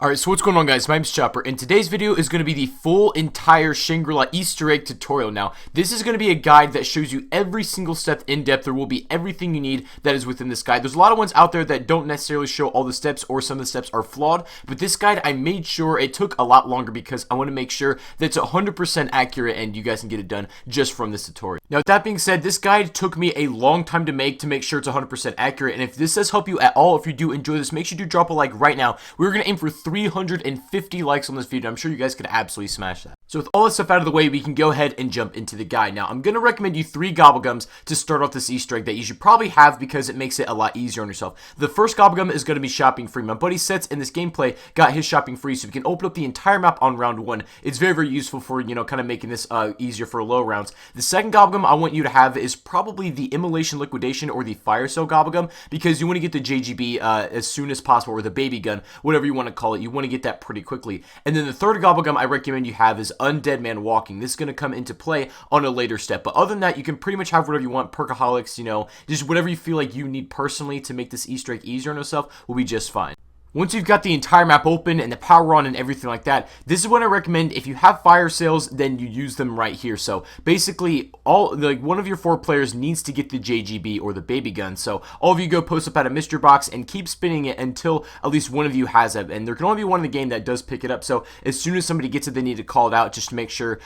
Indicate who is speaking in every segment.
Speaker 1: Alright, so what's going on, guys? My name's Chopper, and today's video is going to be the full entire Shangri Easter egg tutorial. Now, this is going to be a guide that shows you every single step in depth. There will be everything you need that is within this guide. There's a lot of ones out there that don't necessarily show all the steps, or some of the steps are flawed, but this guide, I made sure it took a lot longer because I want to make sure that it's 100% accurate and you guys can get it done just from this tutorial. Now, with that being said, this guide took me a long time to make sure it's 100% accurate, and if this does help you at all, if you do enjoy this, make sure you do drop a like right now. We're going to aim for 350 likes on this video. I'm sure you guys could absolutely smash that. So with all this stuff out of the way, we can go ahead and jump into the guide. Now, I'm going to recommend you 3 gobblegums to start off this Easter egg that you should probably have because it makes it a lot easier on yourself. The first gobblegum is going to be shopping free. My buddy Sets in this gameplay got his shopping free, so we can open up the entire map on round 1. It's very, very useful for, you know, kind of making this easier for low rounds. The second gobblegum I want you to have is probably the Immolation Liquidation or the Fire Cell gobblegum, because you want to get the JGB as soon as possible, or the baby gun, whatever you want to call it. You want to get that pretty quickly. And then the third gobblegum I recommend you have is Undead Man Walking. This is going to come into play on a later step, but other than that, you can pretty much have whatever you want. Perkaholics, you know, just whatever you feel like you need personally to make this Easter egg easier on yourself will be just fine. Once you've got the entire map open and the power on and everything like that, this is what I recommend. If you have fire sales, then you use them right here. So basically, one of your 4 players needs to get the JGB or the baby gun. So all of you go post up at a mystery box and keep spinning it until at least one of you has it. And there can only be one in the game that does pick it up. So as soon as somebody gets it, they need to call it out just to make sure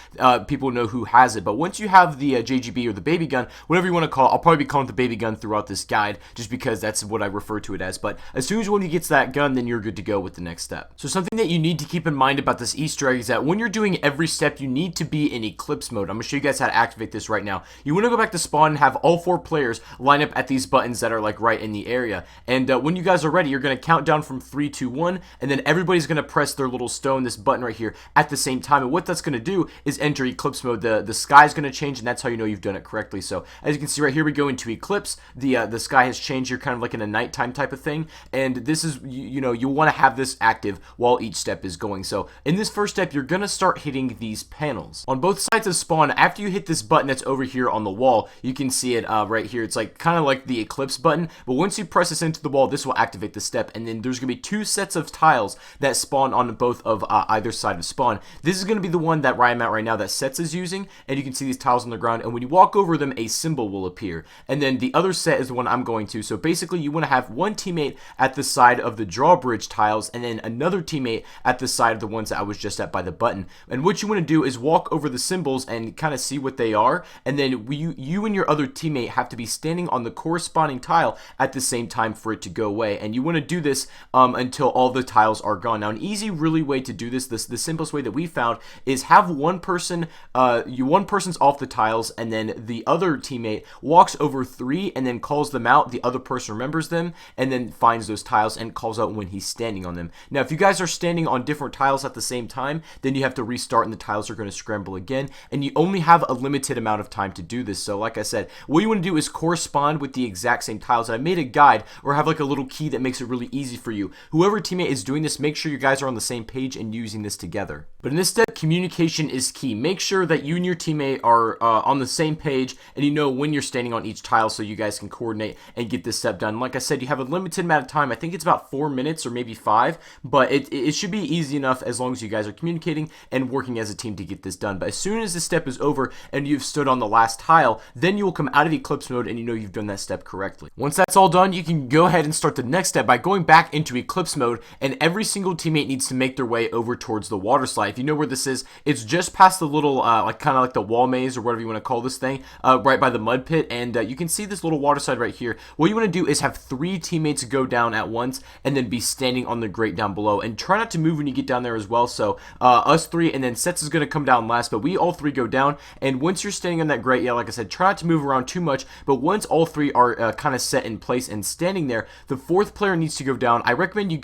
Speaker 1: people know who has it. But once you have the JGB or the baby gun, whatever you want to call it, I'll probably be calling it the baby gun throughout this guide just because that's what I refer to it as. But as soon as one of you gets that gun, then you're good to go with the next step. So something that you need to keep in mind about this Easter egg is that when you're doing every step, you need to be in Eclipse mode. I'm going to show you guys how to activate this right now. You want to go back to spawn and have all 4 players line up at these buttons that are like right in the area. And when you guys are ready, you're going to count down from 3, 2, 1, and then everybody's going to press their little stone, this button right here, at the same time. And what that's going to do is enter Eclipse mode. The sky is going to change, and that's how you know you've done it correctly. So as you can see right here, we go into Eclipse. The sky has changed. You're kind of like in a nighttime type of thing, and this is, you know, you want to have this active while each step is going. So in this first step, you're going to start hitting these panels. On both sides of spawn, after you hit this button that's over here on the wall, you can see it right here. It's like kind of like the Eclipse button, but once you press this into the wall, this will activate the step, and then there's going to be 2 sets of tiles that spawn on both of either side of spawn. This is going to be the one that where I'm at right now that Sets is using, and you can see these tiles on the ground, and when you walk over them, a symbol will appear. And then the other set is the one I'm going to. So basically, you want to have one teammate at the side of the drawbridge tiles, and then another teammate at the side of the ones that I was just at by the button. And what you want to do is walk over the symbols and kind of see what they are, and then you and your other teammate have to be standing on the corresponding tile at the same time for it to go away. And you want to do this until all the tiles are gone. Now, an easy really way to do this, the simplest way that we found, is have one person, one person's off the tiles, and then the other teammate walks over 3 and then calls them out. The other person remembers them and then finds those tiles and calls out when he's standing on them. Now, if you guys are standing on different tiles at the same time, then you have to restart and the tiles are going to scramble again, and you only have a limited amount of time to do this. So like I said, what you want to do is correspond with the exact same tiles. I made a guide or have like a little key that makes it really easy for you. Whoever teammate is doing this, make sure you guys are on the same page and using this together. But in this step, communication is key. Make sure that you and your teammate are on the same page and you know when you're standing on each tile so you guys can coordinate and get this step done. Like I said, you have a limited amount of time. I think it's about 4 minutes or maybe 5, but it should be easy enough as long as you guys are communicating and working as a team to get this done. But as soon as this step is over and you've stood on the last tile, then you will come out of Eclipse mode and you know you've done that step correctly. Once that's all done, you can go ahead and start the next step by going back into Eclipse mode, and every single teammate needs to make their way over towards the water slide. If you know where this is, it's just past the little like kind of like the wall maze or whatever you want to call this thing, right by the mud pit, and you can see this little water slide right here. What you want to do is have 3 teammates go down at once and then be standing on the grate down below, and try not to move when you get down there as well. So us 3, and then Sets is going to come down last, but we all 3 go down. And once you're standing on that grate, yeah, like I said, try not to move around too much, but once all 3 are kind of set in place and standing there, the 4th player needs to go down. I recommend you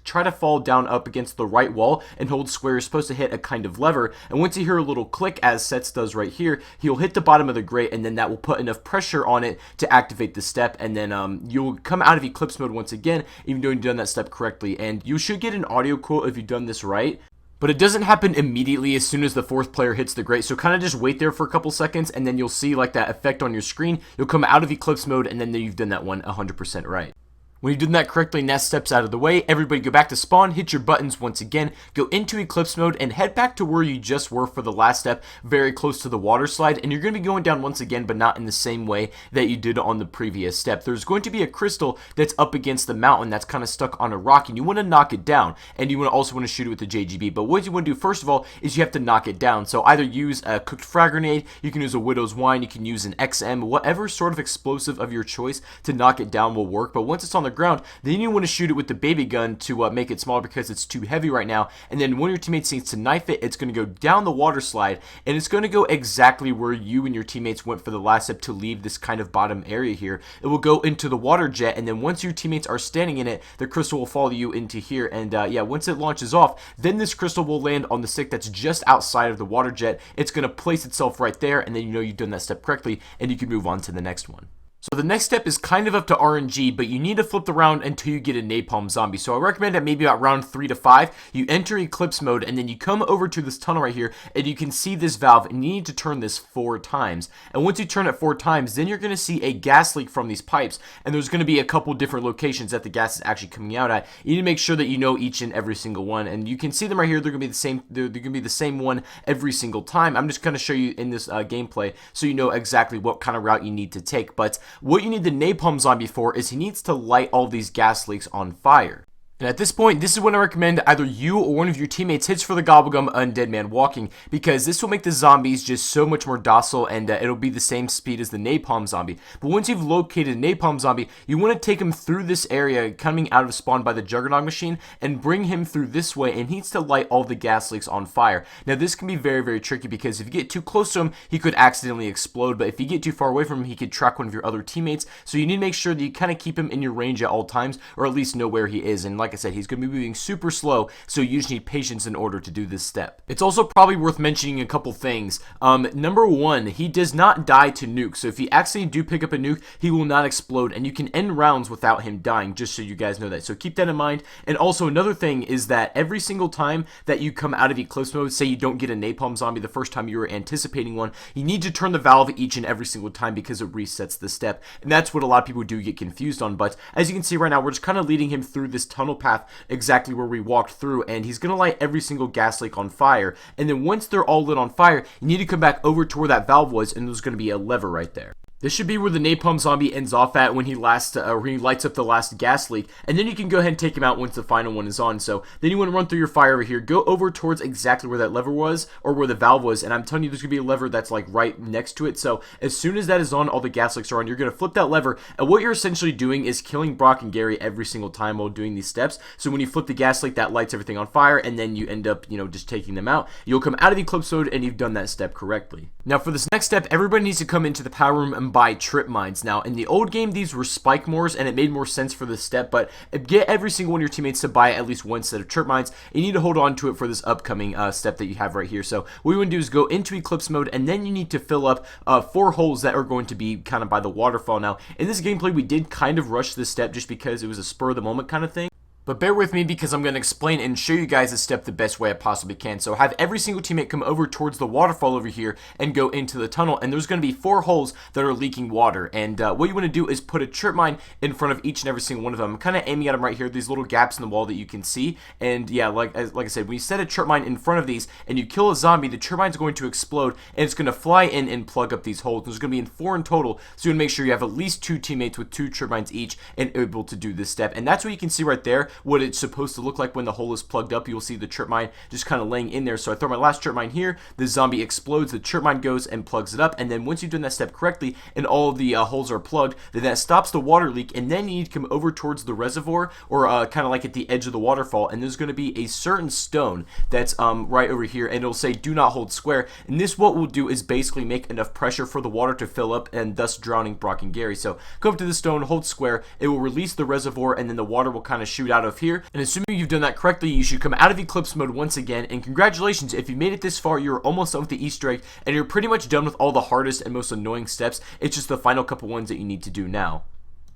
Speaker 1: try to fall down up against the right wall and hold square. You're supposed to hit a kind of lever, and once you hear a little click, as Sets does right here, he'll hit the bottom of the grate, and then that will put enough pressure on it to activate the step, and then you'll come out of Eclipse mode once again, even though you've done that step correctly. And you should get an audio quote if you've done this right, but it doesn't happen immediately as soon as the 4th player hits the grate. So kind of just wait there for a couple seconds, and then you'll see like that effect on your screen. You'll come out of Eclipse mode, and then you've done that one 100% right. When you've done that correctly and that step's out of the way, everybody go back to spawn, hit your buttons once again, go into Eclipse mode, and head back to where you just were for the last step, very close to the water slide, and you're going to be going down once again, but not in the same way that you did on the previous step. There's going to be a crystal that's up against the mountain that's kind of stuck on a rock, and you want to knock it down, and you also want to shoot it with the JGB, but what you want to do first of all is you have to knock it down. So either use a cooked frag grenade, you can use a Widow's Wine, you can use an XM, whatever sort of explosive of your choice to knock it down will work, but once it's on the ground, then you want to shoot it with the baby gun to make it smaller because it's too heavy right now, and then one of your teammates needs to knife it. It's going to go down the water slide, and it's going to go exactly where you and your teammates went for the last step to leave this kind of bottom area here. It will go into the water jet, and then once your teammates are standing in it, the crystal will follow you into here, and yeah, once it launches off, then this crystal will land on the stick that's just outside of the water jet. It's going to place itself right there, and then you know you've done that step correctly, and you can move on to the next one. So the next step is kind of up to RNG, but you need to flip the round until you get a napalm zombie. So I recommend at maybe about round 3 to 5, you enter Eclipse mode, and then you come over to this tunnel right here, and you can see this valve, and you need to turn this 4 times. And once you turn it 4 times, then you're going to see a gas leak from these pipes, and there's going to be a couple different locations that the gas is actually coming out at. You need to make sure that you know each and every single one, and you can see them right here. They're going to be the same. They're going to be the same one every single time. I'm just going to show you in this gameplay so you know exactly what kind of route you need to take. But what you need the napalm zombie for is he needs to light all these gas leaks on fire. And at this point, this is when I recommend either you or one of your teammates hits for the Gobblegum Undead Man Walking, because this will make the zombies just so much more docile, and it'll be the same speed as the Napalm Zombie. But once you've located a Napalm Zombie, you want to take him through this area coming out of spawn by the Juggernaut machine and bring him through this way, and he needs to light all the gas leaks on fire. Now this can be very, very tricky, because if you get too close to him, he could accidentally explode, but if you get too far away from him, he could track one of your other teammates. So you need to make sure that you kind of keep him in your range at all times, or at least know where he is. And like I said, he's going to be moving super slow, so you just need patience in order to do this step. It's also probably worth mentioning a couple things. Number one, he does not die to nukes, so if you accidentally do pick up a nuke, he will not explode, and you can end rounds without him dying, just so you guys know that. So keep that in mind. And also another thing is that every single time that you come out of Eclipse mode, say you don't get a Napalm Zombie the first time you were anticipating one, you need to turn the valve each and every single time, because it resets the step, and that's what a lot of people do get confused on. But as you can see right now, we're just kind of leading him through this tunnel path exactly where we walked through, and he's gonna light every single gas leak on fire, and then once they're all lit on fire, you need to come back over to where that valve was, and there's gonna be a lever right there. This should be where the Napalm Zombie ends off at when he lights up the last gas leak, and then you can go ahead and take him out once the final one is on. So then you want to run through your fire over here, go over towards exactly where that lever was, or where the valve was, and I'm telling you there's going to be a lever that's like right next to it. So as soon as that is on, all the gas leaks are on, you're going to flip that lever, and what you're essentially doing is killing Brock and Gary every single time while doing these steps. So when you flip the gas leak, that lights everything on fire, and then you end up, just taking them out. You'll come out of Eclipse mode, and you've done that step correctly. Now for this next step, everybody needs to come into the power room and buy trip mines. Now in the old game, these were spike mores, and it made more sense for this step, but get every single one of your teammates to buy at least one set of trip mines. You need to hold on to it for this upcoming step that you have right here. So what you want to do is go into Eclipse mode, and then you need to fill up 4 holes that are going to be kind of by the waterfall. Now in this gameplay, we did kind of rush this step just because it was a spur of the moment kind of thing. But bear with me, because I'm going to explain and show you guys this step the best way I possibly can. So have every single teammate come over towards the waterfall over here and go into the tunnel. And there's going to be 4 holes that are leaking water. And what you want to do is put a trip mine in front of each and every single one of them. I'm kind of aiming at them right here, these little gaps in the wall that you can see. And yeah, like I said, when you set a trip mine in front of these and you kill a zombie, the trip mine's going to explode, and it's going to fly in and plug up these holes. There's going to be in 4 in total. So you want to make sure you have at least 2 teammates with 2 trip mines each and able to do this step. And that's what you can see right there, what it's supposed to look like when the hole is plugged up. You'll see the trip mine just kind of laying in there. So I throw my last trip mine here, the zombie explodes, the trip mine goes and plugs it up, and then once you've done that step correctly and all of the holes are plugged, then that stops the water leak, and then you need to come over towards the reservoir, or kind of like at the edge of the waterfall, and there's going to be a certain stone that's right over here, and it'll say do not hold square, and this what we'll do is basically make enough pressure for the water to fill up, and thus drowning Brock and Gary. So go up to the stone, hold square, it will release the reservoir, and then the water will kind of shoot out of here. And assuming you've done that correctly, you should come out of Eclipse mode once again, and congratulations, if you made it this far, you're almost done with the Easter egg, and you're pretty much done with all the hardest and most annoying steps. It's just the final couple ones that you need to do now.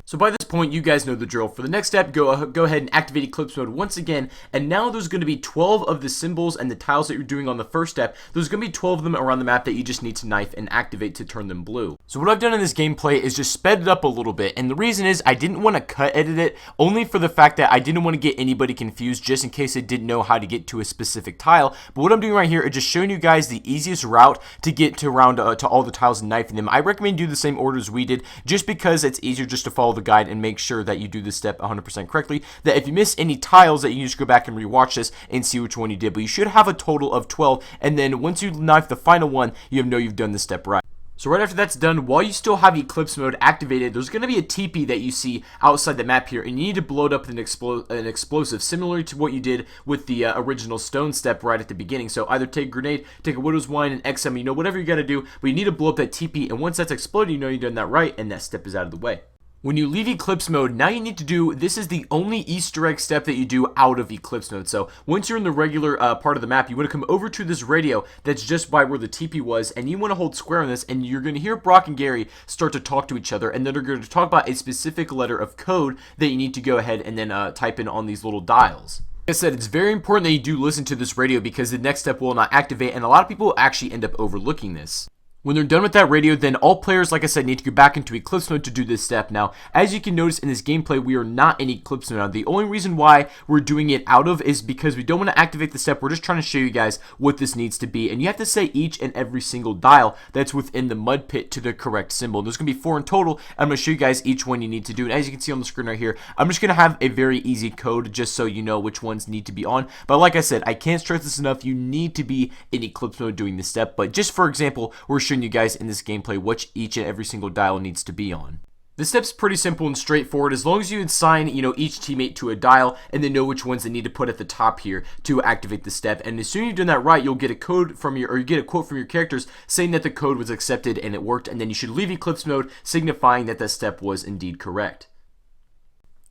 Speaker 1: So by this point, you guys know the drill. For the next step, go ahead and activate Eclipse Mode once again, and now there's going to be 12 of the symbols and the tiles that you're doing on the first step. There's going to be 12 of them around the map that you just need to knife and activate to turn them blue. So what I've done in this gameplay is just sped it up a little bit, and the reason is I didn't want to cut edit it, only for the fact that I didn't want to get anybody confused just in case they didn't know how to get to a specific tile. But what I'm doing right here is just showing you guys the easiest route to get to around to all the tiles and knifing them. I recommend you do the same order as we did, just because it's easier just to follow the guide and make sure that you do this step 100% correctly, that if you miss any tiles that you just go back and rewatch this and see which one you did. But you should have a total of 12, and then once you knife the final one, you know you've done this step right. So right after that's done, while you still have Eclipse Mode activated, there's going to be a TP that you see outside the map here, and you need to blow it up with an explosive, similar to what you did with the original stone step right at the beginning. So either take a grenade, take a Widow's Wine, and XM, you know, whatever you got to do, but you need to blow up that TP, and once that's exploded, you know you've done that right, and that step is out of the way. When you leave Eclipse Mode, now you need to do, this is the only Easter egg step that you do out of Eclipse Mode. So once you're in the regular part of the map, you want to come over to this radio that's just by where the TP was, and you want to hold square on this, and you're going to hear Brock and Gary start to talk to each other, and then they're going to talk about a specific letter of code that you need to go ahead and then type in on these little dials. Like I said, it's very important that you do listen to this radio because the next step will not activate, and a lot of people actually end up overlooking this. When they're done with that radio, then all players, like I said, need to go back into Eclipse Mode to do this step. Now, as you can notice in this gameplay, we are not in Eclipse Mode. Now, the only reason why we're doing it out of is because we don't want to activate the step. We're just trying to show you guys what this needs to be. And you have to say each and every single dial that's within the mud pit to the correct symbol. There's going to be 4 in total. I'm going to show you guys each one you need to do. And as you can see on the screen right here, I'm just going to have a very easy code just so you know which ones need to be on. But like I said, I can't stress this enough. You need to be in Eclipse Mode doing this step. But just for example, we're showing you guys in this gameplay which each and every single dial needs to be on. This step's pretty simple and straightforward as long as you assign, each teammate to a dial and then know which ones they need to put at the top here to activate the step. And as soon as you've done that right, you'll get a code from you get a quote from your characters saying that the code was accepted and it worked, and then you should leave Eclipse Mode signifying that that step was indeed correct.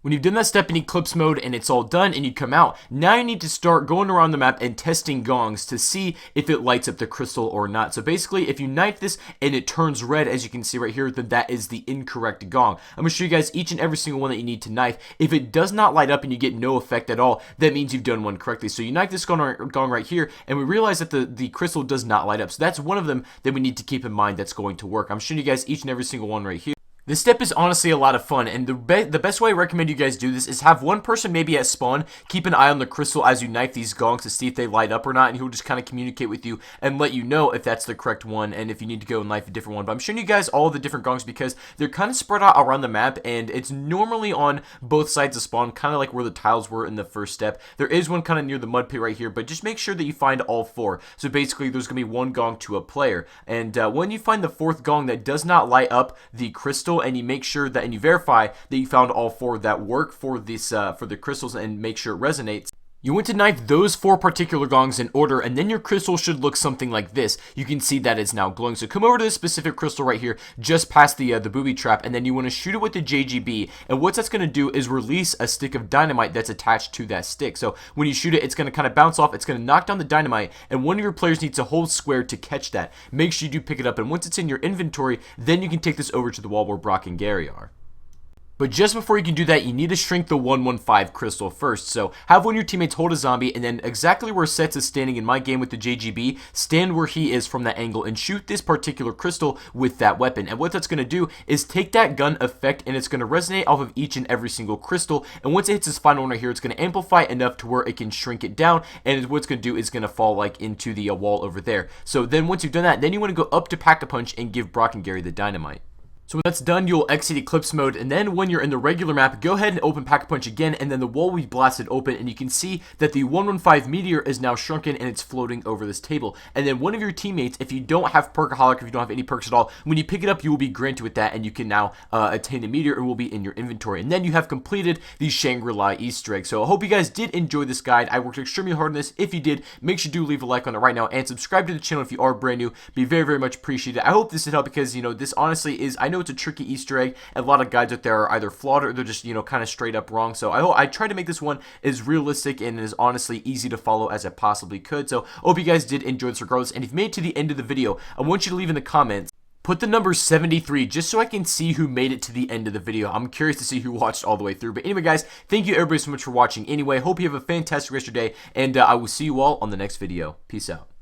Speaker 1: When you've done that step in Eclipse Mode and it's all done and you come out, now you need to start going around the map and testing gongs to see if it lights up the crystal or not. So basically, if you knife this and it turns red, as you can see right here, then that is the incorrect gong. I'm going to show you guys each and every single one that you need to knife. If it does not light up and you get no effect at all, that means you've done one correctly. So you knife this gong right here, and we realize that the crystal does not light up. So that's one of them that we need to keep in mind that's going to work. I'm showing you guys each and every single one right here. This step is honestly a lot of fun, and the best way I recommend you guys do this is have one person maybe at spawn keep an eye on the crystal as you knife these gongs to see if they light up or not, and he'll just kind of communicate with you and let you know if that's the correct one and if you need to go and knife a different one. But I'm showing you guys all the different gongs because they're kind of spread out around the map, and it's normally on both sides of spawn, kind of like where the tiles were in the first step. There is one kind of near the mud pit right here, but just make sure that you find all 4. So basically, there's going to be one gong to a player, and when you find the 4th gong that does not light up the crystal, and you make sure that and you verify that you found all 4 that work for this for the crystals and make sure it resonates, you want to knife those 4 particular gongs in order, and then your crystal should look something like this. You can see that it's now glowing. So come over to this specific crystal right here, just past the booby trap, and then you want to shoot it with the JGB. And what that's going to do is release a stick of dynamite that's attached to that stick. So when you shoot it, it's going to kind of bounce off. It's going to knock down the dynamite, and one of your players needs to hold square to catch that. Make sure you do pick it up, and once it's in your inventory, then you can take this over to the wall where Brock and Gary are. But just before you can do that, you need to shrink the 115 crystal first. So have one of your teammates hold a zombie, and then exactly where Sets is standing in my game with the JGB, stand where he is from that angle and shoot this particular crystal with that weapon. And what that's going to do is take that gun effect, and it's going to resonate off of each and every single crystal. And once it hits this final one right here, it's going to amplify enough to where it can shrink it down. And what it's going to do is going to fall like into the wall over there. So then once you've done that, then you want to go up to Pack-a-Punch and give Brock and Gary the dynamite. So when that's done, you'll exit Eclipse Mode, and then when you're in the regular map, go ahead and open Pack-a-Punch again, and then the wall will be blasted open, and you can see that the 115 meteor is now shrunken, and it's floating over this table. And then one of your teammates, if you don't have Perkaholic, if you don't have any perks at all, when you pick it up, you will be granted with that, and you can now attain the meteor, and will be in your inventory. And then you have completed the Shangri Easter egg. So I hope you guys did enjoy this guide. I worked extremely hard on this. If you did, make sure you do leave a like on it right now, and subscribe to the channel if you are brand new. Be very, very much appreciated. I hope this did help because, this honestly is, I know it's a tricky Easter egg, and a lot of guides out there are either flawed or they're just, kind of straight up wrong. So I try to make this one as realistic and as honestly easy to follow as I possibly could. So I hope you guys did enjoy this regardless. And if you made it to the end of the video, I want you to leave in the comments, put the number 73 just so I can see who made it to the end of the video. I'm curious to see who watched all the way through. But anyway, guys, thank you everybody so much for watching anyway. Hope you have a fantastic rest of your day, and I will see you all on the next video. Peace out.